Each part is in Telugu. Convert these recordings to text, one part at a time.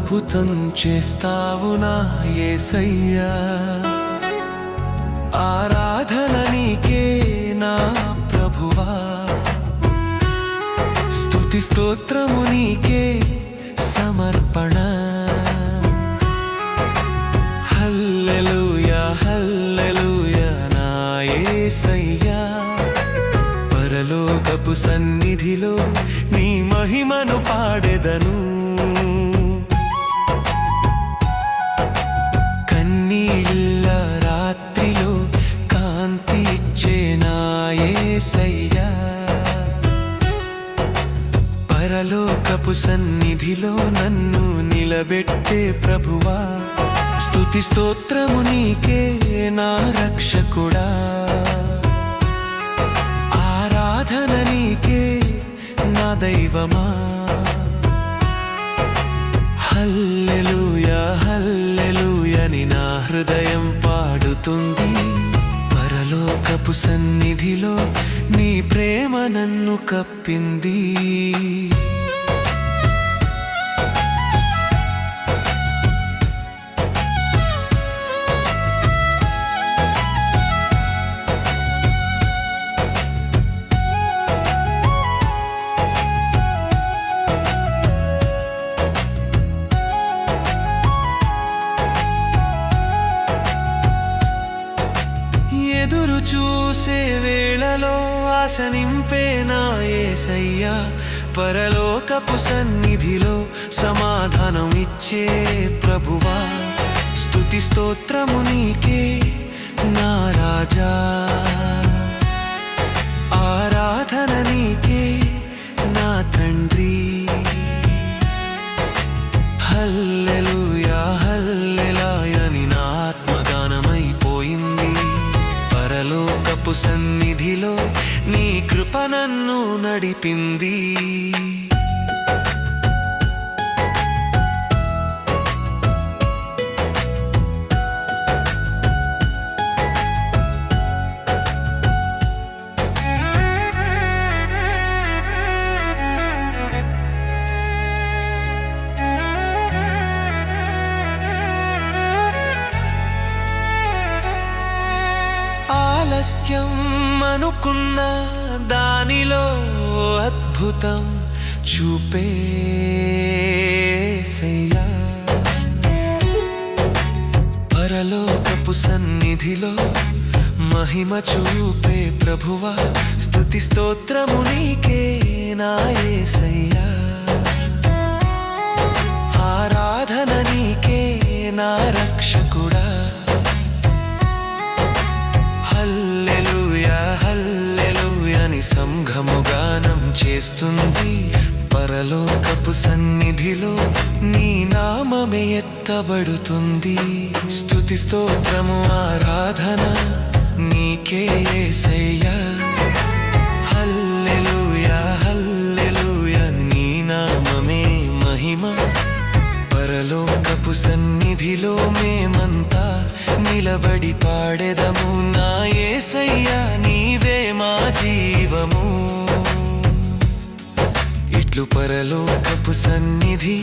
అద్భుతం చేస్తావు నా యేసయ్యా. ఆరాధన నీకే నా ప్రభువా, స్తుతి స్తోత్రము నీకే సమర్పణ. హల్లెలూయా హల్లెలూయా నా యేసయ్యా. పరలోకపు సన్నిధిలో నీ మహిమను పాడెదను. కన్నీళ్ళ రాత్రిలో కాంతి ఇచ్చే నా యేసయ్యా. పరలోకపు సన్నిధిలో నన్ను నిలబెట్టే ప్రభువా, స్తుతి స్తోత్రము నీకే నా రక్షకుడా. ఆరాధన నీకే నా దైవమా. హల్లెలూయా హల్లెలూయా అని నా హృదయం పాడుతుంది. పరలోకపు సన్నిధిలో నీ ప్రేమ నన్ను కప్పింది. ఎదురు చూసే వేళలో ఆశ నింపే నా యేసయ్యా. పరలోకపు సన్నిధిలో సమాధానం ఇచ్చే ప్రభువా, స్తుతి స్తోత్రము నీకే నా రాజా. ఆరాధన నీకే నా తండ్రి. హల్లెలూయా హల్లెలూయా అని నా ఆత్మగానమైపోయింది. పరలోకపు సన్నిధిలో నీ కృప నన్ను నడిపింది. ఆలస్యం అనుకున్న దానిలో అద్భుతం చూపేసయ్యా. పరలోకపు సన్నిధిలో మహిమ చూపే ప్రభువా, స్తుతి స్తోత్రము నీకే నా యేసయ్యా. ఆరాధన నీకే నా రక్షకుడా. హల్లెలూయా హల్లెలూయా అని సంఘము గానం చేస్తుంది. పరలోకపు సన్నిధిలో నీ నామమే ఎత్తబడుతుంది. స్తుతి స్తోత్రము ఆరాధన నీకే యేసయ్యా. హల్లెలూయా హల్లెలూయా నీ నామమే మహిమ. పరలోకపు సన్నిధిలో మేమంతా నిలబడి పాడెదము నా యేసయ్యా, నీవే మా జీవము. ఇట్లు పరలోకపు సన్నిధి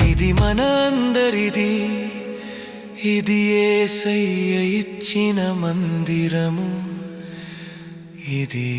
ఇది మన అందరిది. ఇది యేసయ్య ఇచ్చిన మందిరము. ఇది